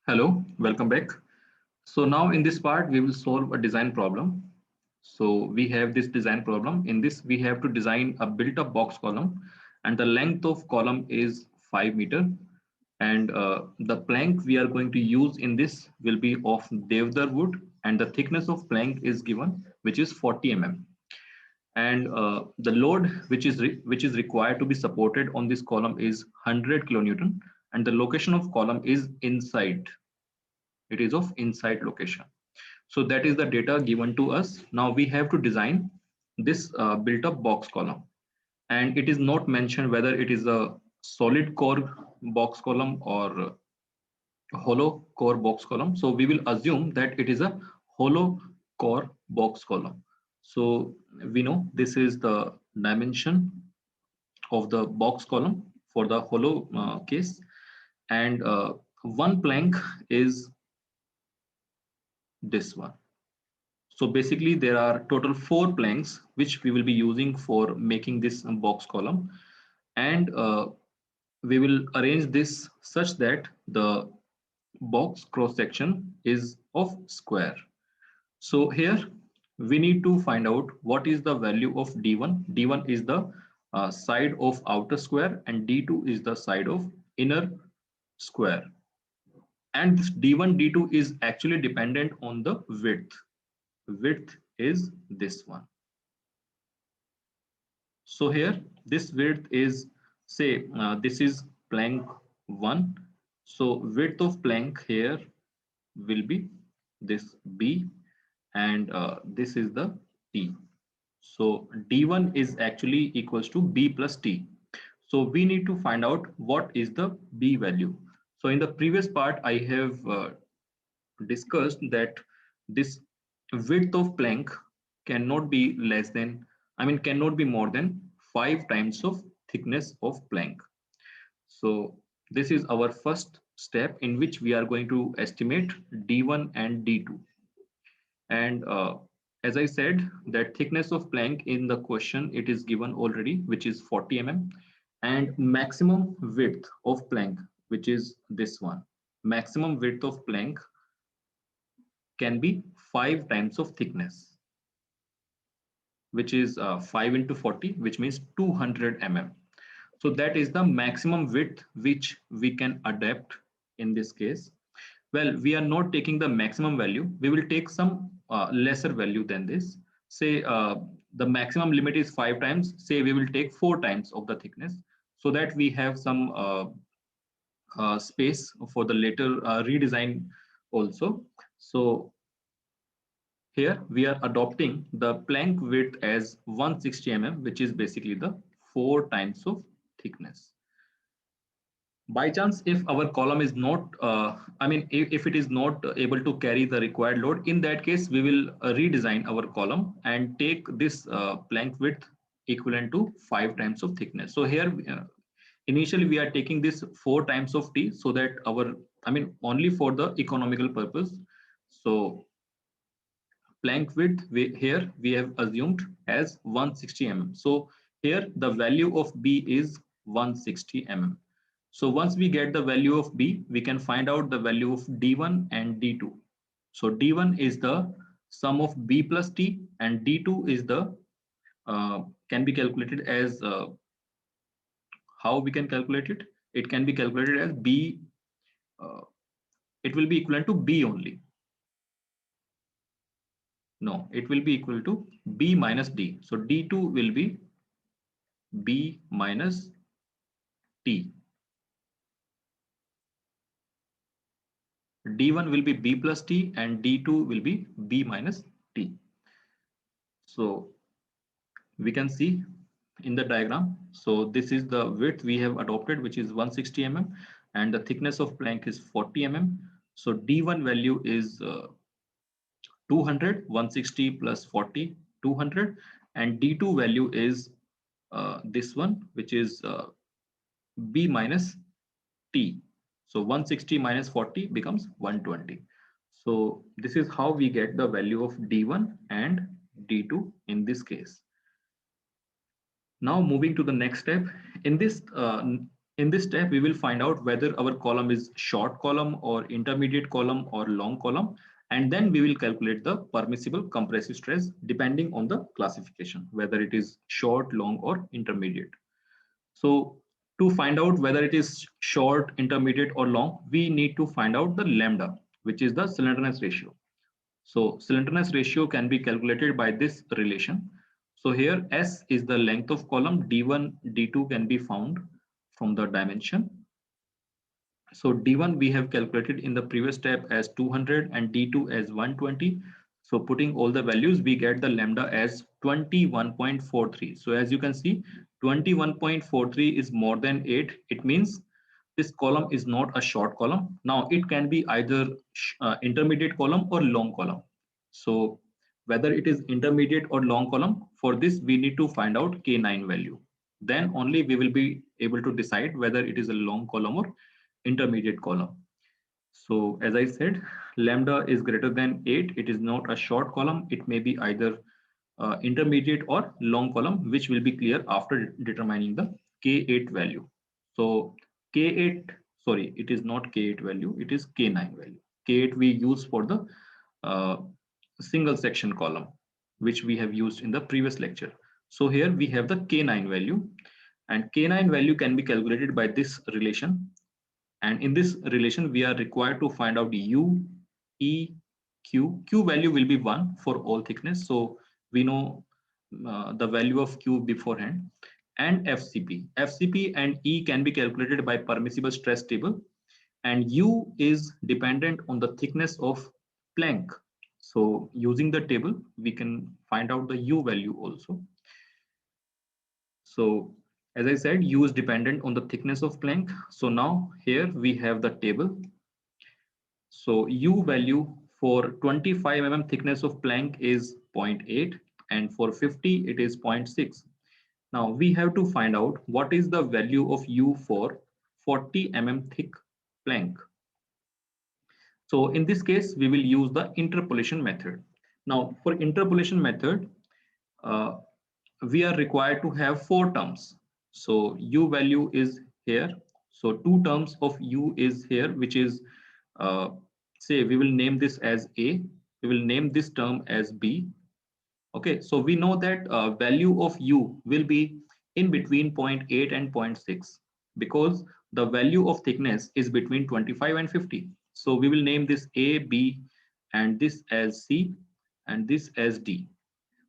Hello, welcome back. So now in this part, we will solve a design problem. So we have this design problem. In this, we have to design a built-up box column, and the length of column is 5 meter. And the plank we are going to use in this will be of Devdar wood, and the thickness of plank is given, which is 40 mm. And the load which is required to be supported on this column is 100 kilonewton, and the location of column is inside. It is of inside location. So that is the data given to us. Now we have to design this built up box column, and it is not mentioned whether it is a solid core box column or a hollow core box column. So we will assume that it is a hollow core box column. So we know this is the dimension of the box column for the hollow case, and one plank is this one. So basically there are total 4 planks which we will be using for making this box column, and we will arrange this such that the box cross section is of square. So here we need to find out what is the value of D1. D1 is the side of outer square, and D2 is the side of inner square. And this D1, D2 is actually dependent on the width. Width is this one. So here this width is, say this is plank 1. So width of plank here will be this B, and this is the T. So D1 is actually equals to B plus T. So we need to find out what is the B value. So in the previous part I have discussed that this width of plank cannot be less than, cannot be more than 5 times of thickness of plank. So this is our first step in which we are going to estimate D1 and D2. And as I said, that thickness of plank in the question, it is given already, which is 40 mm, and maximum width of plank, which is this one. Maximum width of plank can be 5 times of thickness, which is 5 into 40, which means 200 mm. So that is the maximum width which we can adapt in this case. Well, we are not taking the maximum value. We will take some lesser value than this. Say the maximum limit is 5 times. Say we will take 4 times of the thickness, so that we have some space for the later redesign also. So here we are adopting the plank width as 160 mm, which is basically the 4 times of thickness. By chance, if our column is not, if it is not able to carry the required load, in that case, we will redesign our column and take this plank width equivalent to 5 times of thickness. So here, initially we are taking this 4 times of T, so that only for the economical purpose. So plank width here we have assumed as 160 mm. So here the value of B is 160 mm. So once we get the value of B, we can find out the value of D1 and D2. So D1 is the sum of B plus T, and D2 is the can be calculated as how we can calculate it. It can be calculated as B. Uh, it will be equivalent to B only. No, it will be equal to B minus D. So D2 will be B minus T. D1 will be B plus T, and D2 will be B minus T. So we can see in the diagram. So this is the width we have adopted, which is 160 mm, and the thickness of plank is 40 mm. So D1 value is 200, 160 plus 40, 200, and D2 value is this one, which is B minus T. So 160 minus 40 becomes 120. So this is how we get the value of D1 and D2 in this case. Now moving to the next step. In this In this step, we will find out whether our column is short column or intermediate column or long column. And then we will calculate the permissible compressive stress depending on the classification, whether it is short, long, or intermediate. So to find out whether it is short, intermediate, or long, we need to find out the lambda, which is the slenderness ratio. So slenderness ratio can be calculated by this relation. So here S is the length of column, D1, D2 can be found from the dimension. So D1 we have calculated in the previous step as 200 and D2 as 120. So putting all the values, we get the lambda as 21.43. So as you can see, 21.43 is more than 8. It means this column is not a short column. Now it can be either intermediate column or long column. So whether it is intermediate or long column, for this we need to find out K9 value. Then only we will be able to decide whether it is a long column or intermediate column. So as I said, lambda is greater than 8. It is not a short column. It may be either intermediate or long column, which will be clear after determining the K8 value. So K8, sorry, it is not K8 value, it is K9 value. K8 we use for the uh, single section column, which we have used in the previous lecture. So here we have the K9 value, and K9 value can be calculated by this relation. And in this relation, we are required to find out U, E, Q. Q value will be 1 for all thickness. So we know the value of Q beforehand. And FCP. FCP and E can be calculated by permissible stress table. And U is dependent on the thickness of plank. So using the table, we can find out the U value also. So as I said, U is dependent on the thickness of plank. So now here we have the table. So U value for 25 mm thickness of plank is 0.8, and for 50 it is 0.6. Now we have to find out what is the value of U for 40 mm thick plank. So in this case, we will use the interpolation method. Now for interpolation method, uh, we are required to have 4 terms. So U value is here. So 2 terms of U is here, which is, say we will name this as A, we will name this term as B. Okay, so we know that value of U will be in between 0.8 and 0.6 because the value of thickness is between 25 and 50. So we will name this A, B, and this as C, and this as D.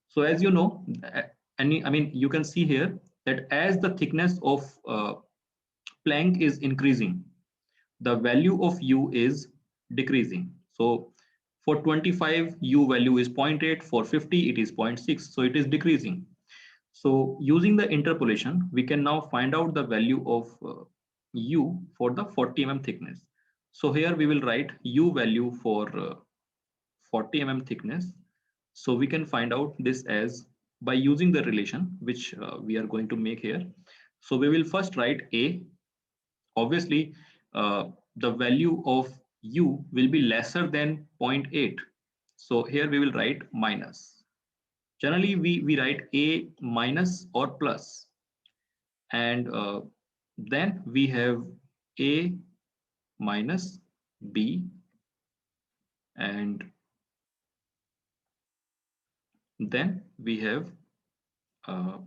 So as you know, you can see here that as the thickness of plank is increasing, the value of U is decreasing. So for 25, U value is 0.8, for 50, it is 0.6, so it is decreasing. So using the interpolation, we can now find out the value of U for the 40 mm thickness. So here we will write U value for 40 mm thickness. So we can find out this as by using the relation which we are going to make here. So we will first write A. Obviously, the value of U will be lesser than 0.8. So here we will write minus. Generally, we write A minus or plus. And then we have A minus B, and then we have uh,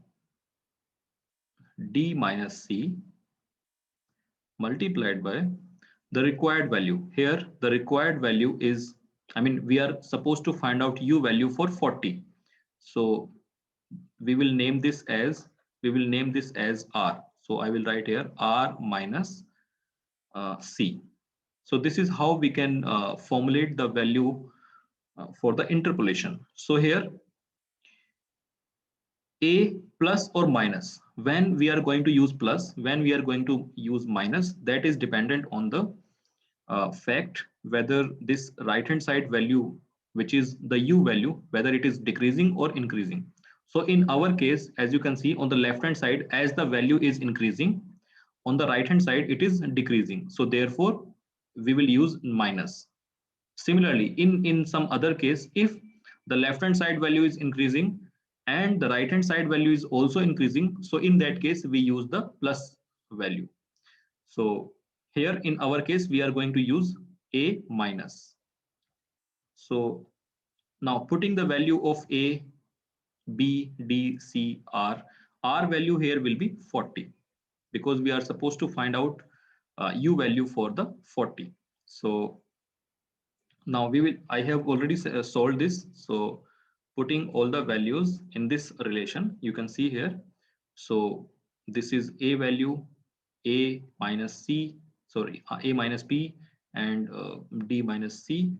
D minus C multiplied by the required value. Here, the required value is, we are supposed to find out U value for 40. So we will name this as, R. So I will write here R minus C. So this is how we can formulate the value for the interpolation. So here, A plus or minus, when we are going to use plus, when we are going to use minus, that is dependent on the fact whether this right hand side value, which is the U value, whether it is decreasing or increasing. So in our case, as you can see on the left hand side, as the value is increasing, on the right hand side it is decreasing. So therefore we will use minus. Similarly, in some other case, if the left hand side value is increasing and the right hand side value is also increasing, so in that case we use the plus value. So here in our case, we are going to use A minus. So now putting the value of A, B, D, C, R value here will be 40 because we are supposed to find out U value for the 40. So now I have already solved this. So putting all the values in this relation, you can see here. So this is A value, A minus C, sorry, A minus B and D minus C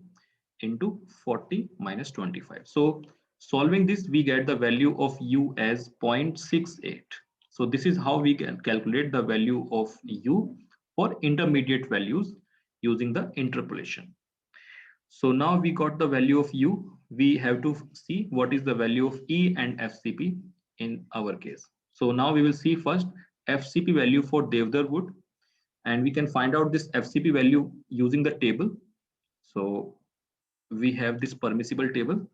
into 40 minus 25. So solving this, we get the value of U as 0.68. So this is how we can calculate the value of U for intermediate values using the interpolation. So now we got the value of U. We have to see what is the value of E and FCP in our case. So now we will see first FCP value for Devdar wood, and we can find out this FCP value using the table. So we have this permissible table.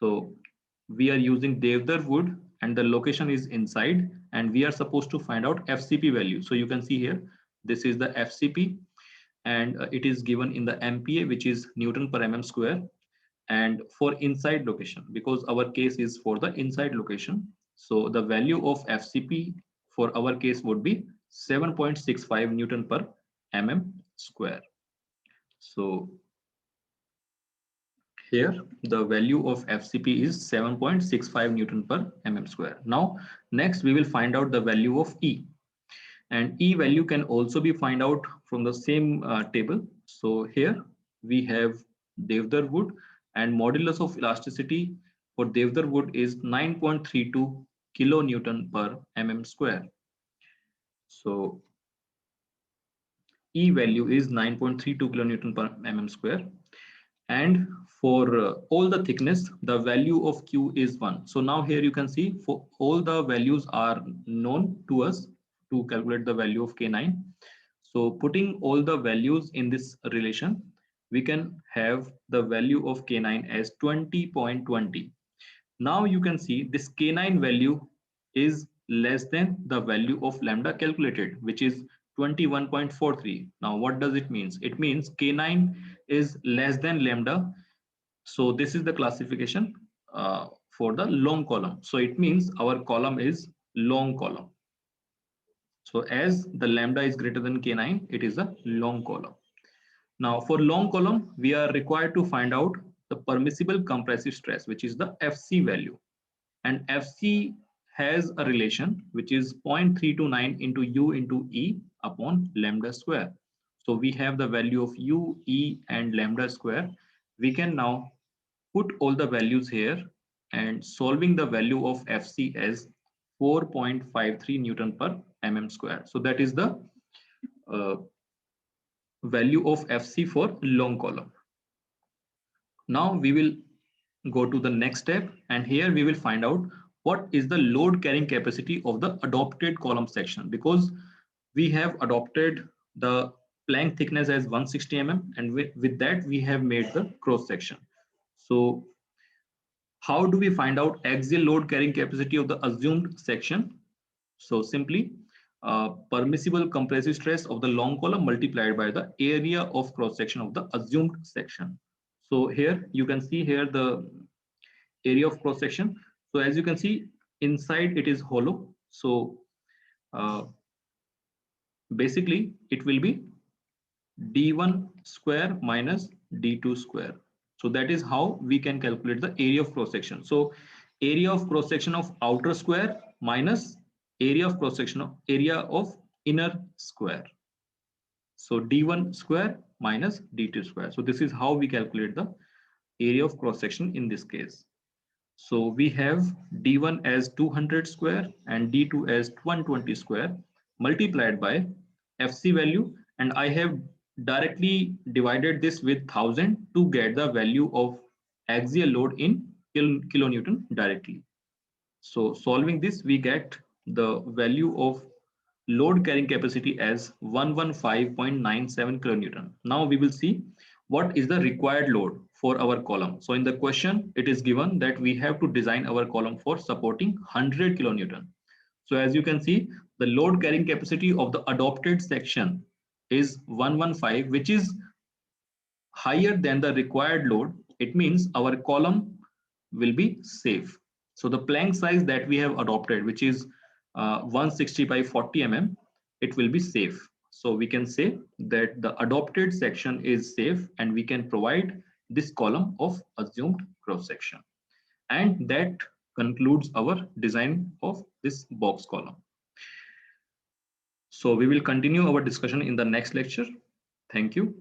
So we are using Devdar wood and the location is inside, and we are supposed to find out FCP value. So you can see here, this is the FCP and it is given in the MPa, which is Newton per mm square. And for inside location, because our case is for the inside location, so the value of FCP for our case would be 7.65 Newton per mm square. So here the value of FCP is 7.65 Newton per mm square. Now next we will find out the value of E, and E value can also be find out from the same table. So here we have Devdar wood and modulus of elasticity for Devdar wood is 9.32 kilonewton per mm square. So E value is 9.32 kilonewton per mm square. And for all the thickness, the value of Q is 1. So now here you can see for all the values are known to us to calculate the value of K9. So putting all the values in this relation, we can have the value of K9 as 20.20. Now you can see this K9 value is less than the value of lambda calculated, which is 21.43. Now what does it mean? It means K9 is less than lambda. So this is the classification for the long column. So it means our column is long column. So as the lambda is greater than K9, it is a long column. Now for long column, we are required to find out the permissible compressive stress, which is the FC value. And FC has a relation which is 0.329 into U into E upon lambda square. So we have the value of U, E and lambda square. We can now put all the values here and solving the value of FC as 4.53 Newton per mm square. So that is the value of FC for long column. Now we will go to the next step, and here we will find out what is the load carrying capacity of the adopted column section, because we have adopted the plank thickness as 160 mm, and with that we have made the cross section. So how do we find out axial load carrying capacity of the assumed section? So simply permissible compressive stress of the long column multiplied by the area of cross section of the assumed section. So here you can see here the area of cross section. So as you can see inside it is hollow. So basically it will be d1 square minus d2 square. So that is how we can calculate the area of cross section. So area of cross section of outer square minus area of cross section of area of inner square. So d1 square minus d2 square. So this is how we calculate the area of cross section in this case. So we have d1 as 200 square and d2 as 120 square multiplied by FC value, and I have directly divided this with 1000 to get the value of axial load in kilonewton directly. So solving this, we get the value of load carrying capacity as 115.97 kilonewton. Now we will see what is the required load for our column. So in the question, it is given that we have to design our column for supporting 100 kilonewton. So as you can see, the load carrying capacity of the adopted section is 115, which is higher than the required load, it means our column will be safe. So the plank size that we have adopted, which is 160 by 40 mm, it will be safe. So we can say that the adopted section is safe and we can provide this column of assumed cross section. And that concludes our design of this box column. So we will continue our discussion in the next lecture. Thank you.